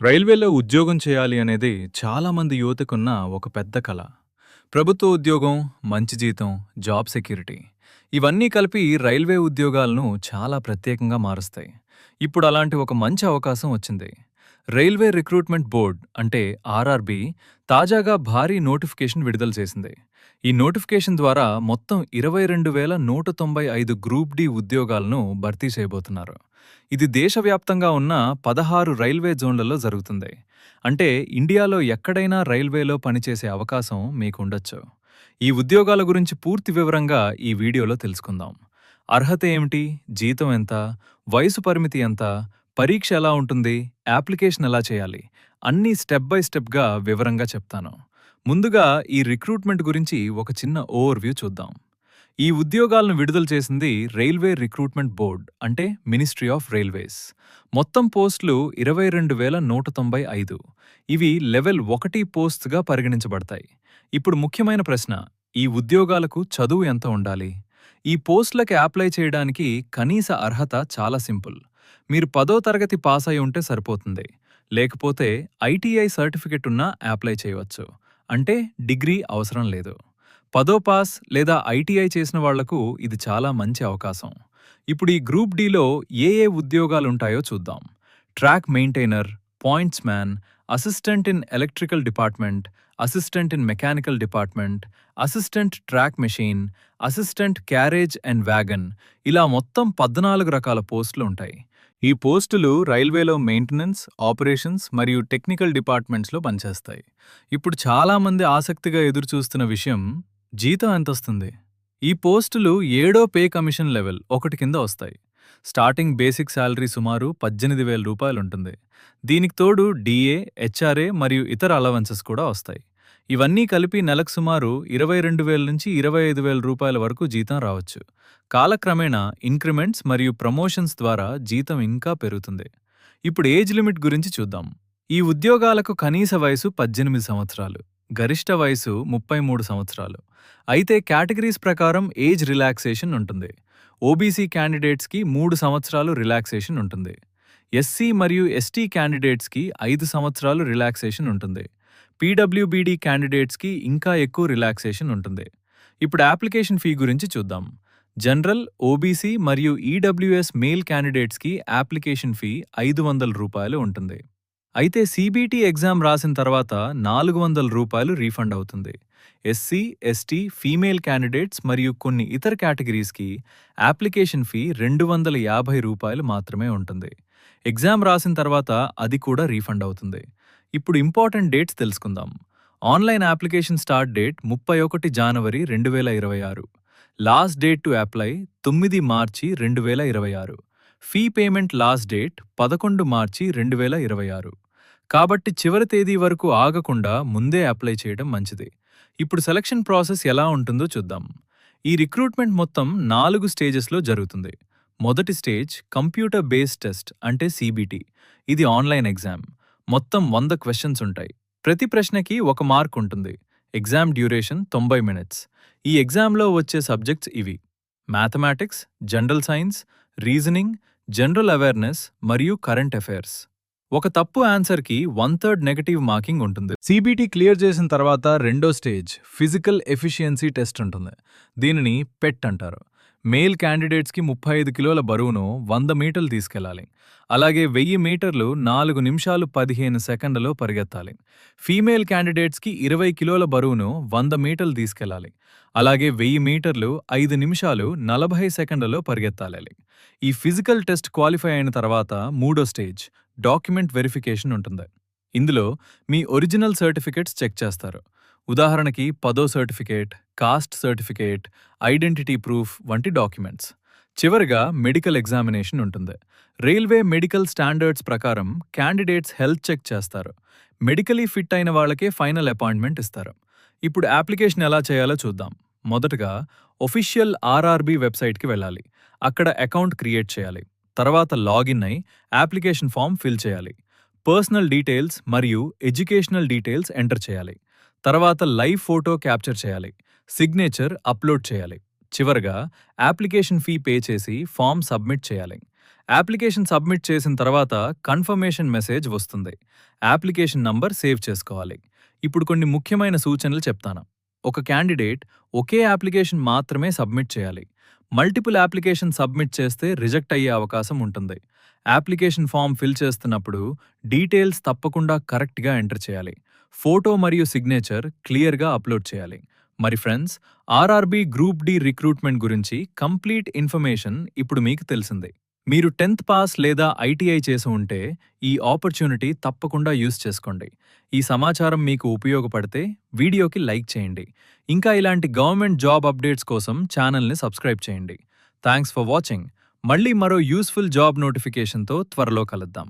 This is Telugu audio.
రైల్వేలో ఉద్యోగం చేయాలి అనేది చాలామంది యువతకున్న ఒక పెద్ద కల. ప్రభుత్వ ఉద్యోగం, మంచి జీతం, జాబ్ సెక్యూరిటీ ఇవన్నీ కలిపి రైల్వే ఉద్యోగాలను చాలా ప్రత్యేకంగా మారుస్తాయి. ఇప్పుడు అలాంటి ఒక మంచి అవకాశం వచ్చింది. రైల్వే రిక్రూట్మెంట్ బోర్డ్ అంటే ఆర్ఆర్బీ తాజాగా భారీ నోటిఫికేషన్ విడుదల చేసింది. ఈ నోటిఫికేషన్ ద్వారా మొత్తం 22,195 గ్రూప్ డి ఉద్యోగాలను భర్తీ చేయబోతున్నారు. ఇది దేశవ్యాప్తంగా ఉన్న 16 రైల్వే జోన్లలో జరుగుతుంది. అంటే ఇండియాలో ఎక్కడైనా రైల్వేలో పనిచేసే అవకాశం మీకుండొచ్చు. ఈ ఉద్యోగాల గురించి పూర్తి వివరంగా ఈ వీడియోలో తెలుసుకుందాం. అర్హత ఏమిటి? జీతం ఎంత? వయసు పరిమితి ఎంత? పరీక్ష ఎలా ఉంటుంది? అప్లికేషన్ ఎలా చేయాలి? అన్నీ స్టెప్ బై స్టెప్గా వివరంగా చెప్తాను. ముందుగా ఈ రిక్రూట్మెంట్ గురించి ఒక చిన్న ఓవర్వ్యూ చూద్దాం. ఈ ఉద్యోగాలను విడుదల చేసింది రైల్వే రిక్రూట్మెంట్ బోర్డ్ అంటే మినిస్ట్రీ ఆఫ్ రైల్వేస్. మొత్తం పోస్టులు 22,195. ఇవి లెవెల్ 1 పోస్ట్స్గా పరిగణించబడతాయి. ఇప్పుడు ముఖ్యమైన ప్రశ్న, ఈ ఉద్యోగాలకు చదువు ఎంత ఉండాలి? ఈ పోస్టులకి అప్లై చేయడానికి కనీస అర్హత చాలా సింపుల్. మీరు 10వ తరగతి పాస్ అయి ఉంటే సరిపోతుంది. లేకపోతే ఐటీఐ సర్టిఫికెట్ ఉన్నా అప్లై చేయవచ్చు. అంటే డిగ్రీ అవసరం లేదు. 10వ పాస్ లేదా ఐటీఐ చేసిన వాళ్లకు ఇది చాలా మంచి అవకాశం. ఇప్పుడు ఈ గ్రూప్ డిలో ఏ ఉద్యోగాలుంటాయో చూద్దాం. Track maintainer, points man, assistant in electrical department, assistant in mechanical department, assistant track machine, assistant carriage and wagon, ఇలా మొత్తం 14 రకాల పోస్టులు ఉంటాయి. ఈ పోస్టులు రైల్వేలో మెయింటెనెన్స్, ఆపరేషన్స్ మరియు టెక్నికల్ డిపార్ట్మెంట్స్లో పనిచేస్తాయి. ఇప్పుడు చాలామంది ఆసక్తిగా ఎదురుచూస్తున్న విషయం, జీతం ఎంతొస్తుంది? ఈ పోస్టులు 7వ పే కమిషన్ లెవెల్ 1 కింద వస్తాయి. స్టార్టింగ్ బేసిక్ శాలరీ సుమారు 18,000 రూపాయలుంటుంది. దీనికి తోడు డిఏ, హెచ్ఆర్ఏ మరియు ఇతర అలవెన్సెస్ కూడా వస్తాయి. ఇవన్నీ కలిపి నెలకు సుమారు 22,000 నుంచి 25,000 రూపాయల వరకు జీతం రావచ్చు. కాలక్రమేణా ఇంక్రిమెంట్స్ మరియు ప్రమోషన్స్ ద్వారా జీతం ఇంకా పెరుగుతుంది. ఇప్పుడు ఏజ్ లిమిట్ గురించి చూద్దాం. ఈ ఉద్యోగాలకు కనీస వయసు 18 సంవత్సరాలు, గరిష్ట వయసు 33 సంవత్సరాలు. అయితే కేటగిరీస్ ప్రకారం ఏజ్ రిలాక్సేషన్ ఉంటుంది. ఓబీసీ క్యాండిడేట్స్కి 3 సంవత్సరాలు రిలాక్సేషన్ ఉంటుంది. ఎస్సీ మరియు ఎస్టీ క్యాండిడేట్స్కి 5 సంవత్సరాలు రిలాక్సేషన్ ఉంటుంది. పీడబ్ల్యూబీడీ క్యాండిడేట్స్కి ఇంకా ఎక్కువ రిలాక్సేషన్ ఉంటుంది. ఇప్పుడు అప్లికేషన్ ఫీ గురించి చూద్దాం. జనరల్, ఓబీసీ మరియు ఈడబ్ల్యూఎస్ మెయిల్ క్యాండిడేట్స్కి అప్లికేషన్ ఫీ 500 రూపాయలు ఉంటుంది. అయితే సీబీటీ ఎగ్జామ్ రాసిన తర్వాత 400 రూపాయలు రీఫండ్ అవుతుంది. ఎస్సీ, ఎస్టీ, ఫీమేల్ క్యాండిడేట్స్ మరియు కొన్ని ఇతర కేటగిరీస్కి అప్లికేషన్ ఫీ 250 రూపాయలు మాత్రమే ఉంటుంది. ఎగ్జామ్ రాసిన తర్వాత అది కూడా రీఫండ్ అవుతుంది. ఇప్పుడు ఇంపార్టెంట్ డేట్స్ తెలుసుకుందాం. Online application start date 31 January 2026. Last date to apply 9 March 2026. Fee payment last date 11 మార్చి 2026. కాబట్టి చివరి తేదీ వరకు ఆగకుండా ముందే అప్లై చేయడం మంచిది. ఇప్పుడు సెలక్షన్ ప్రాసెస్ ఎలా ఉంటుందో చూద్దాం. ఈ రిక్రూట్మెంట్ మొత్తం 4 స్టేజెస్లో జరుగుతుంది. మొదటి స్టేజ్ కంప్యూటర్ బేస్డ్ టెస్ట్ అంటే సీబీటీ. ఇది ఆన్లైన్ ఎగ్జామ్. మొత్తం 100 క్వశ్చన్స్ ఉంటాయి. ప్రతి ప్రశ్నకి 1 మార్క్ ఉంటుంది. Exam duration 90 minutes. ఈ ఎగ్జామ్లో వచ్చే సబ్జెక్ట్స్ ఇవి: mathematics, general science, reasoning, general awareness మరియు కరెంట్ అఫైర్స్. ఒక తప్పు ఆన్సర్కి 1/3 నెగటివ్ మార్కింగ్ ఉంటుంది. సీబీటీ క్లియర్ చేసిన తర్వాత రెండో స్టేజ్ ఫిజికల్ ఎఫిషియన్సీ టెస్ట్ ఉంటుంది. దీనిని పెట్ అంటారు. మేల్ క్యాండిడేట్స్కి 35 కిలోల బరువును 100 మీటర్లు తీసుకెళ్లాలి. అలాగే 1000 మీటర్లు 4 నిమిషాలు 15 సెకండ్లలో పరిగెత్తాలి. ఫీమేల్ క్యాండిడేట్స్కి 20 కిలోల బరువును 100 మీటర్లు తీసుకెళ్లాలి. అలాగే 1000 మీటర్లు 5 నిమిషాలు 40 సెకండ్లలో పరిగెత్తాలి. ఈ ఫిజికల్ టెస్ట్ క్వాలిఫై అయిన తర్వాత మూడో స్టేజ్ డాక్యుమెంట్ వెరిఫికేషన్ ఉంటుంది. ఇందులో మీ ఒరిజినల్ సర్టిఫికెట్స్ చెక్ చేస్తారు. ఉదాహరణకి 10వ certificate, cost certificate, identity proof వంటి డాక్యుమెంట్స్. చివరిగా మెడికల్ ఎగ్జామినేషన్ ఉంటుంది. రైల్వే మెడికల్ స్టాండర్డ్స్ ప్రకారం క్యాండిడేట్స్ హెల్త్ చెక్ చేస్తారు. మెడికలీ ఫిట్ అయిన వాళ్ళకే ఫైనల్ అపాయింట్మెంట్ ఇస్తారు. ఇప్పుడు అప్లికేషన్ ఎలా చేయాలో చూద్దాం. మొదటగా ఒఫిషియల్ ఆర్ఆర్బీ వెబ్సైట్కి వెళ్ళాలి. అక్కడ అకౌంట్ క్రియేట్ చేయాలి. తర్వాత లాగిన్ అయి అప్లికేషన్ ఫామ్ ఫిల్ చేయాలి. పర్సనల్ డీటెయిల్స్ మరియు ఎడ్యుకేషనల్ డీటెయిల్స్ ఎంటర్ చేయాలి. తర్వాత లైవ్ ఫోటో క్యాప్చర్ చేయాలి. సిగ్నేచర్ అప్లోడ్ చేయాలి. చివరగా అప్లికేషన్ ఫీ పే చేసి ఫామ్ సబ్మిట్ చేయాలి. అప్లికేషన్ సబ్మిట్ చేసిన తర్వాత కన్ఫర్మేషన్ మెసేజ్ వస్తుంది. అప్లికేషన్ నంబర్ సేవ్ చేసుకోవాలి. ఇప్పుడు కొన్ని ముఖ్యమైన సూచనలు చెప్తాను. ఒక క్యాండిడేట్ ఒకే అప్లికేషన్ మాత్రమే సబ్మిట్ చేయాలి. మల్టిపుల్ అప్లికేషన్ సబ్మిట్ చేస్తే రిజెక్ట్ అయ్యే అవకాశం ఉంటుంది. అప్లికేషన్ ఫామ్ ఫిల్ చేస్తున్నప్పుడు డీటెయిల్స్ తప్పకుండా కరెక్ట్గా ఎంటర్ చేయాలి. ఫోటో మరియు సిగ్నేచర్ క్లియర్గా అప్లోడ్ చేయాలి. మరి friends, RRB group D recruitment గురించి కంప్లీట్ ఇన్ఫర్మేషన్ ఇప్పుడు మీకు తెలిసింది. మీరు 10th పాస్ లేదా ఐటీఐ చేసి ఉంటే ఈ ఆపర్చునిటీ తప్పకుండా యూజ్ చేసుకోండి. ఈ సమాచారం మీకు ఉపయోగపడితే వీడియోకి లైక్ చేయండి. ఇంకా ఇలాంటి గవర్నమెంట్ జాబ్ అప్డేట్స్ కోసం ఛానల్ని సబ్స్క్రైబ్ చేయండి. Thanks for watching. మళ్ళీ మరో యూస్ఫుల్ జాబ్ నోటిఫికేషన్తో త్వరలో కలుద్దాం.